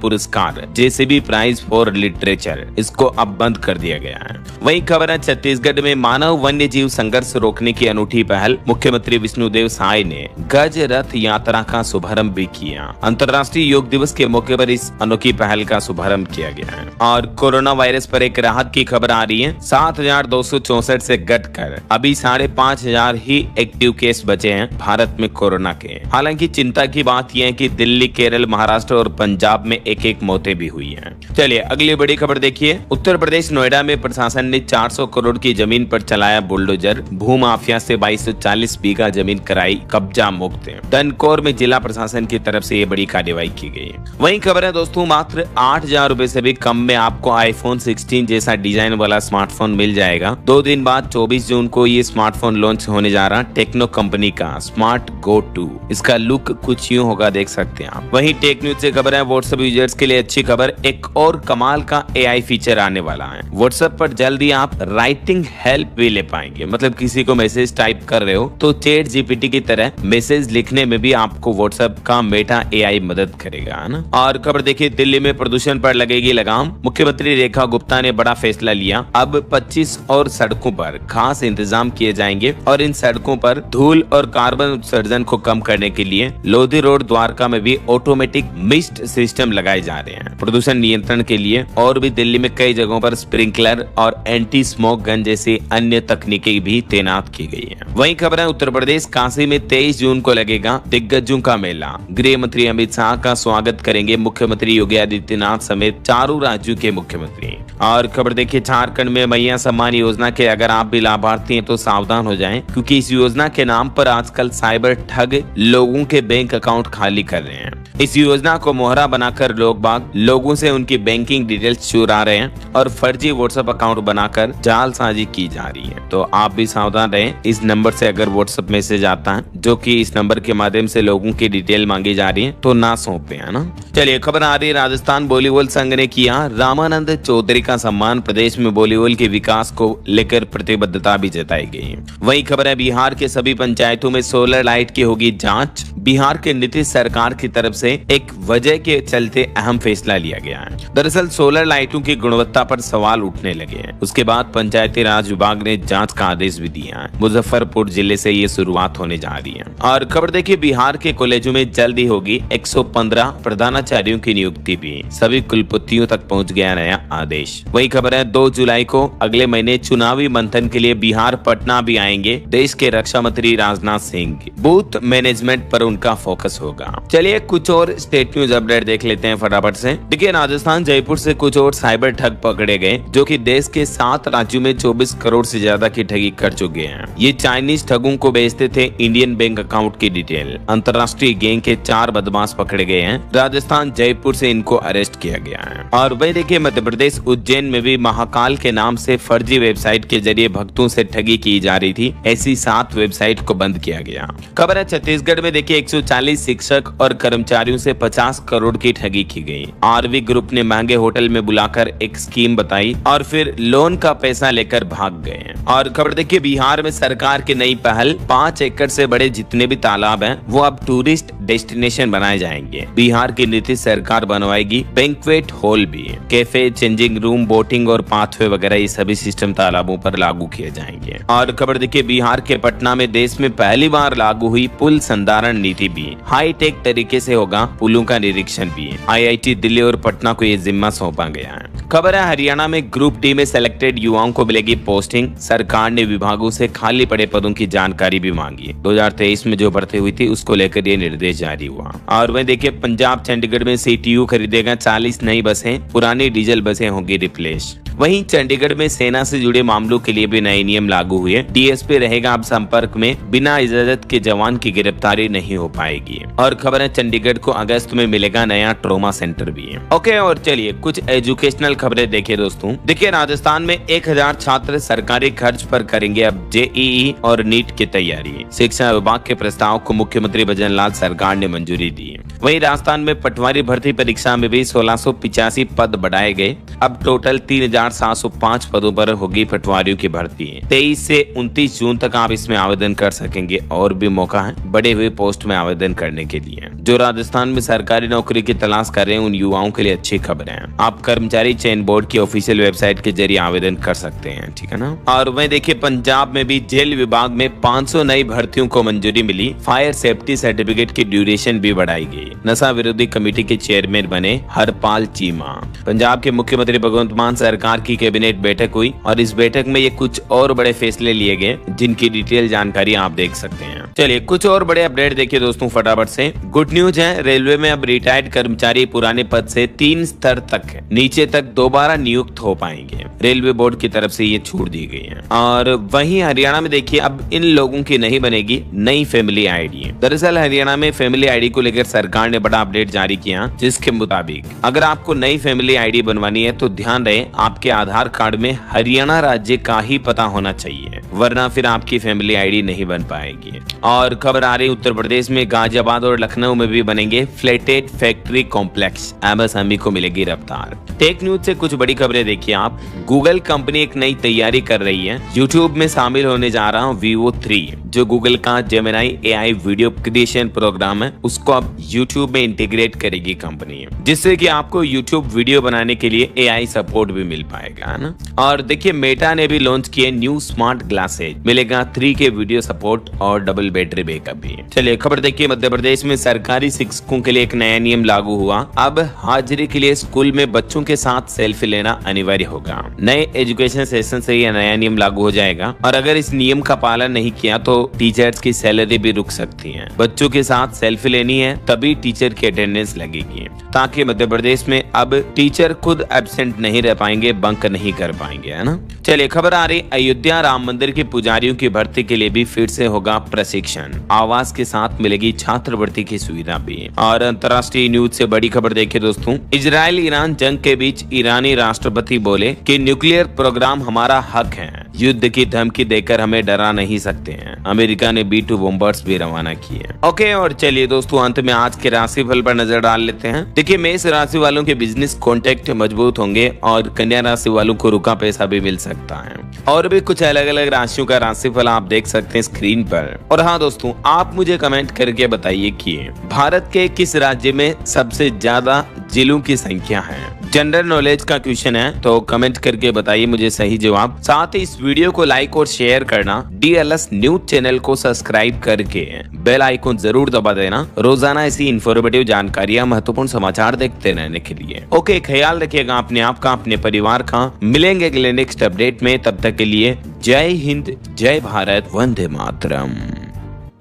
पुरस्कार जेसीबी प्राइज फॉर लिटरेचर, इसको अब बंद कर दिया गया है। वही खबर है, छत्तीसगढ़ में मानव वन्य जीव संघर्ष रोकने की अनूठी पहल, मुख्यमंत्री विष्णुदेव साय ने गज रथ यात्रा का शुभारंभ भी किया। अंतर्राष्ट्रीय योग दिवस के मौके पर इस अनोखी पहल का शुभारंभ किया गया है। और कोरोना वायरस पर एक राहत की खबर आ रही है, 7,264 से घटकर अभी 5,500 ही एक्टिव केस बचे हैं भारत में कोरोना के। हालांकि चिंता की बात यह है कि दिल्ली, केरल, महाराष्ट्र और पंजाब में एक मौतें भी हुई है। चलिए अगली बड़ी खबर देखिए, उत्तर प्रदेश नोएडा में प्रशासन ने 400 करोड़ की जमीन पर चलाया बुलडोजर, भूमाफिया से 2240 बीघा जमीन कराई कब्जा मुक्त। धनकौर में जिला प्रशासन की तरफ से ये बड़ी कार्रवाई की गई। वहीं खबर है दोस्तों, मात्र 8,000 रुपए से भी कम में आपको आईफोन 16 जैसा डिजाइन वाला स्मार्टफोन मिल जाएगा। 2 दिन बाद 24 जून को ये स्मार्टफोन लॉन्च होने जा रहा टेक्नो कंपनी का स्मार्ट गो 2। इसका लुक कुछ यूं होगा, देख सकते हैं आप। वहीं टेक न्यूज से खबर है, व्हाट्सएप यूजर्स के लिए अच्छी खबर, एक और कमाल का एआई फीचर आने वाला है। व्हाट्सएप पर जल्दी आप राइटिंग हेल्प भी ले पाएंगे। मतलब किसी को मैसेज टाइप कर रहे हो तो चैट जीपीटी की तरह मैसेज लिखने में भी आपको व्हाट्सएप का मेटा एआई मदद करेगा, है ना। और खबर देखिए, दिल्ली में प्रदूषण पर लगेगी लगाम, मुख्यमंत्री रेखा गुप्ता ने बड़ा फैसला लिया। अब 25 और सड़कों पर खास इंतजाम किए जाएंगे और इन सड़कों पर धूल और कार्बन उत्सर्जन को कम करने के लिए लोधी रोड, द्वारका में भी ऑटोमेटिक मिस्ट सिस्टम लगाए जा रहे हैं प्रदूषण नियंत्रण के लिए। और भी दिल्ली में कई जगहों पर स्प्रिंकलर और एंटी स्मोक गन जैसी अन्य तकनीकें भी तैनात की गई है। वहीं खबर है, उत्तर प्रदेश काशी में 23 जून को लगेगा दिग्गजों का मेला। गृह मंत्री अमित शाह का स्वागत करेंगे मुख्यमंत्री योगी आदित्यनाथ समेत 4 राज्यों के मुख्यमंत्री। और खबर देखिए, झारखंड में मैया सम्मान योजना के अगर आप भी लाभार्थी हैं तो सावधान हो जाएं, क्योंकि इस योजना के नाम पर आजकल साइबर ठग लोगों के बैंक अकाउंट खाली कर रहे हैं। इस योजना को मोहरा बनाकर लोगों से उनकी बैंकिंग डिटेल्स चुरा रहे हैं और फर्जी व्हाट्सएप अकाउंट बनाकर जालसाजी की जा रही है। तो आप भी सावधान रहें। इस नंबर से अगर व्हाट्सएप मैसेज आता है जो कि इस नंबर के माध्यम से लोगों की डिटेल मांगी जा रही है तो ना सौंपे, है ना। चलिए खबर आ रही है, राजस्थान वॉलीबॉल संघ ने किया रामानंद चौधरी का सम्मान। प्रदेश में वॉलीबॉल के विकास को लेकर प्रतिबद्धता भी जताई गई। वही खबर है, बिहार के सभी पंचायतों में सोलर लाइट की होगी जांच। बिहार के नीतीश सरकार की तरफ से एक वजह के चलते अहम फैसला लिया गया है। दरअसल सोलर लाइटों की गुणवत्ता पर सवाल उठने लगे हैं। उसके बाद पंचायती राज विभाग ने जांच का आदेश भी दिया है। मुजफ्फरपुर जिले से ये शुरुआत होने जा रही है। और खबर देखिए, बिहार के कॉलेजों में जल्द ही होगी 115 प्रधानाचार्यों की नियुक्ति भी। सभी कुलपतियों तक पहुंच गया नया आदेश। वही खबर है, 2 जुलाई को अगले महीने चुनावी मंथन के लिए बिहार पटना भी आएंगे देश के रक्षा मंत्री राजनाथ सिंह। बूथ मैनेजमेंट पर उनका फोकस होगा। चलिए कुछ और स्टेट न्यूज अपडेट देख लेते हैं फटाफट से। देखिए राजस्थान जयपुर से कुछ और साइबर ठग पकड़े गए जो कि देश के 7 राज्यों में 24 करोड़ से ज्यादा की ठगी कर चुके हैं। ये चाइनीज ठगों को बेचते थे इंडियन बैंक अकाउंट की डिटेल। अंतर्राष्ट्रीय गैंग के 4 बदमाश पकड़े गए हैं। राजस्थान जयपुर से इनको अरेस्ट किया गया है। और वही देखिए मध्य प्रदेश उज्जैन में भी महाकाल के नाम से फर्जी वेबसाइट के जरिए भक्तों से ठगी की जा रही थी। ऐसी 7 वेबसाइट को बंद किया गया। खबर है छत्तीसगढ़ में देखिए 140 शिक्षक और कर्मचारियों से 50 करोड़ की ठगी की गई। आरवी ग्रुप ने महंगे होटल में बुलाकर एक स्कीम बताई और फिर लोन का पैसा लेकर भाग गए। और खबर देखिए बिहार में सरकार की नई पहल, 5 एकड़ से बड़े जितने भी तालाब हैं वो अब टूरिस्ट डेस्टिनेशन बनाए जाएंगे। बिहार की नीतीश सरकार बनवाएगी बैंक्वेट हॉल भी, कैफे, चेंजिंग रूम, बोटिंग और पाथवे वगैरह ये सभी सिस्टम तालाबों पर लागू किए जाएंगे। और खबर देखिए बिहार के पटना में देश में पहली बार लागू हुई पुल संधारण नीति भी। हाईटेक तरीके से होगा पुलों का निरीक्षण भी। IIT दिल्ली और पटना को ये जिम्मा सौंपा गया है। खबर है हरियाणा में ग्रुप डी में सेलेक्टेड युवाओं को मिलेगी पोस्टिंग। सरकार ने विभागों से खाली पड़े पदों की जानकारी भी मांगी। 2023 में जो भर्ती हुई थी उसको लेकर ये निर्देश जारी हुआ। और वहीं देखिए पंजाब चंडीगढ़ में CTU खरीदेगा 40 नई बसें, पुरानी डीजल बसें होंगी रिप्लेस। वहीं चंडीगढ़ में सेना से जुड़े मामलों के लिए भी नए नियम लागू हुए। DSP रहेगा अब संपर्क में, बिना इजाजत के जवान की गिरफ्तारी नहीं हो पाएगी। और खबर है चंडीगढ़ को अगस्त में मिलेगा नया ट्रॉमा सेंटर भी। ओके और चलिए कुछ एजुकेशनल खबरें देखिए दोस्तों। देखिए राजस्थान में 1000 छात्र सरकारी खर्च पर करेंगे अब JEE और नीट की तैयारी। शिक्षा विभाग के प्रस्ताव को मुख्यमंत्री भजन लाल सरकार ने मंजूरी दी। वहीं राजस्थान में पटवारी भर्ती परीक्षा में भी 1685 पद बढ़ाए गए। अब टोटल 3705 पदों पर होगी पटवारियों की भर्ती। 23 से 29 जून तक आप इसमें आवेदन कर सकेंगे और भी मौका है बढ़े हुए पोस्ट में आवेदन करने के लिए। जो राजस्थान में सरकारी नौकरी की तलाश कर रहे हैं उन युवाओं के लिए अच्छी खबर है। आप कर्मचारी चयन बोर्ड की ऑफिशियल वेबसाइट के जरिए आवेदन कर सकते हैं, ठीक है ना। और वहीं देखिए पंजाब में भी जेल विभाग में 500 नई भर्तियों को मंजूरी मिली। फायर सेफ्टी सर्टिफिकेट की ड्यूरेशन भी बढ़ाई गई। नशा विरोधी कमेटी के चेयरमैन बने हरपाल चीमा। पंजाब के मुख्यमंत्री भगवंत मान सरकार की कैबिनेट बैठक हुई और इस बैठक में ये कुछ और बड़े फैसले लिए गए जिनकी डिटेल जानकारी आप देख सकते हैं। चलिए कुछ और बड़े अपडेट देखिए दोस्तों फटाफट से। गुड न्यूज है, रेलवे में अब रिटायर्ड कर्मचारी पुराने पद से 3 स्तर तक नीचे तक दोबारा नियुक्त हो पाएंगे। रेलवे बोर्ड की तरफ से ये छूट दी गई है। और वहीं हरियाणा में देखिए अब इन लोगों की नहीं बनेगी नई फैमिली आईडी। दरअसल हरियाणा में फैमिली आईडी को लेकर सरकार ने बड़ा अपडेट जारी किया, जिसके मुताबिक अगर आपको नई फैमिली आईडी बनवानी है तो ध्यान रहे आपके आधार कार्ड में हरियाणा राज्य का ही पता होना चाहिए, वरना फिर आपकी फैमिली आईडी नहीं बन पाएगी। और खबर आ रही उत्तर प्रदेश में गाजियाबाद और लखनऊ में भी बनेंगे फ्लैटेड फैक्ट्री कॉम्प्लेक्स। MSME को मिलेगी रफ्तार। टेक न्यूज से कुछ बड़ी खबरें देखिए आप। गूगल कंपनी एक नई तैयारी कर रही है। यूट्यूब में शामिल होने जा रहा हूँ Vivo 3, जो गूगल का Gemini AI video creation program है, उसको अब यूट्यूब में इंटीग्रेट करेगी कंपनी, जिससे कि आपको यूट्यूब वीडियो बनाने के लिए AI सपोर्ट भी मिल पाएगा, है ना। और देखिए मेटा ने भी लॉन्च किए न्यू स्मार्ट ग्लासेज, मिलेगा 3K वीडियो सपोर्ट और डबल बैटरी बैकअप भी। चलिए खबर देखिए मध्य प्रदेश में सरकारी शिक्षकों के लिए एक नया नियम लागू हुआ। अब हाजिरी के लिए स्कूल में बच्चों के साथ सेल्फी लेना अनिवार्य होगा। नए एजुकेशन सेशन से यह नया नियम लागू हो जाएगा और अगर इस नियम का पालन नहीं किया तो टीचर्स की सैलरी भी रुक सकती है। बच्चों के साथ सेल्फी लेनी है तभी टीचर की अटेंडेंस लगेगी, ताकि मध्य प्रदेश में अब टीचर खुद एब्सेंट नहीं रह पाएंगे, बंक नहीं कर पाएंगे, है ना। चलिए खबर आ रही अयोध्या राम मंदिर के पुजारियों की भर्ती के लिए भी फिर से होगा प्रशिक्षण। आवास के साथ मिलेगी छात्रवृत्ति की सुविधा भी। और अंतर्राष्ट्रीय न्यूज से बड़ी खबर देखिए दोस्तों। इजराइल ईरान जंग के बीच ईरानी राष्ट्रपति बोले कि न्यूक्लियर प्रोग्राम हमारा हक है, युद्ध की धमकी देकर हमें डरा नहीं सकते हैं। अमेरिका ने B-2 बॉम्बर्स भी रवाना किए। ओके और चलिए दोस्तों अंत में आज के राशिफल पर नजर डाल लेते हैं। देखिए मेष राशि वालों के बिजनेस कॉन्टेक्ट मजबूत होंगे और कन्या राशि वालों को रुका पैसा भी मिल सकता है। और भी कुछ अलग अलग राशियों का राशिफल आप देख सकते हैं स्क्रीन पर। और हाँ दोस्तों, आप मुझे कमेंट करके बताइए कि भारत के किस राज्य में सबसे ज्यादा जिलों की संख्या है। जनरल नॉलेज का क्वेश्चन है, तो कमेंट करके बताइए मुझे सही जवाब। साथ ही इस वीडियो को लाइक और शेयर करना, DLS न्यूज चैनल को सब्सक्राइब करके बेल आइकन जरूर दबा देना रोजाना ऐसी इंफॉर्मेटिव जानकारियां, महत्वपूर्ण समाचार देखते रहने के लिए। ओके, ख्याल रखिएगा अपने आप का, अपने परिवार का। मिलेंगे अगले नेक्स्ट अपडेट में, तब तक के लिए जय हिंद, जय भारत, वंदे मातरम।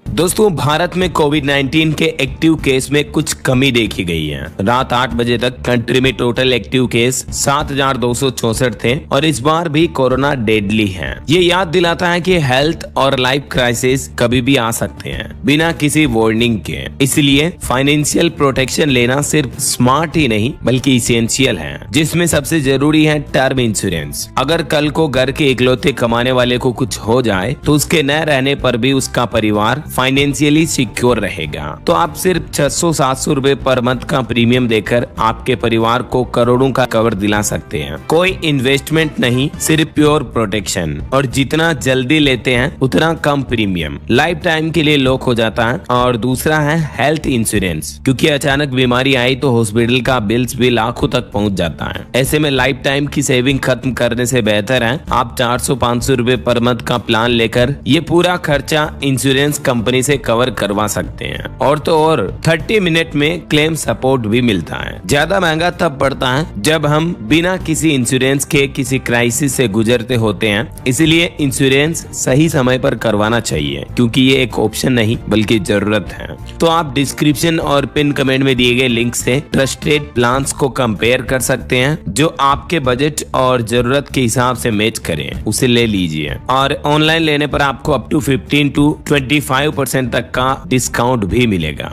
दोस्तों, भारत में कोविड-19 के एक्टिव केस में कुछ कमी देखी गई है। रात 8 बजे तक कंट्री में टोटल एक्टिव केस 7,264 थे और इस बार भी कोरोना डेडली है। ये याद दिलाता है कि हेल्थ और लाइफ क्राइसिस कभी भी आ सकते हैं बिना किसी वार्निंग के। इसलिए फाइनेंशियल प्रोटेक्शन लेना सिर्फ स्मार्ट ही नहीं बल्कि इसेंशियल है, जिसमें सबसे जरूरी है टर्म इंश्योरेंस। अगर कल को घर के इकलौते कमाने वाले को कुछ हो जाए तो उसके न रहने पर भी उसका परिवार फाइनेंशियली सिक्योर रहेगा। तो आप सिर्फ 600-700 रुपए पर मंथ का प्रीमियम देकर आपके परिवार को करोड़ों का कवर दिला सकते हैं। कोई इन्वेस्टमेंट नहीं, सिर्फ प्योर प्रोटेक्शन। और जितना जल्दी लेते हैं उतना कम प्रीमियम लाइफ टाइम के लिए लॉक हो जाता है। और दूसरा है हेल्थ इंश्योरेंस, क्योंकि अचानक बीमारी आई तो हॉस्पिटल का बिल्स भी लाखों तक पहुंच जाता है। ऐसे में लाइफ टाइम की सेविंग खत्म करने से बेहतर है आप 400-500 रुपए पर मंथ का प्लान लेकर ये पूरा खर्चा इंश्योरेंस कंपनी से कवर करवा सकते हैं। और तो और 30 मिनट में क्लेम सपोर्ट भी मिलता है। ज्यादा महंगा तब पड़ता है जब हम बिना किसी इंश्योरेंस के किसी क्राइसिस से गुजरते होते हैं। इसलिए इंश्योरेंस सही समय पर करवाना चाहिए, क्योंकि ये एक ऑप्शन नहीं बल्कि जरूरत है। तो आप डिस्क्रिप्शन और पिन कमेंट में दिए गए लिंक से ट्रस्टेड प्लान्स को कंपेयर कर सकते हैं जो आपके बजट और जरूरत के हिसाब से मैच करें, उसे ले लीजिए। और ऑनलाइन लेने पर आपको अप टू 15 to 25% तक का डिस्काउंट भी मिलेगा।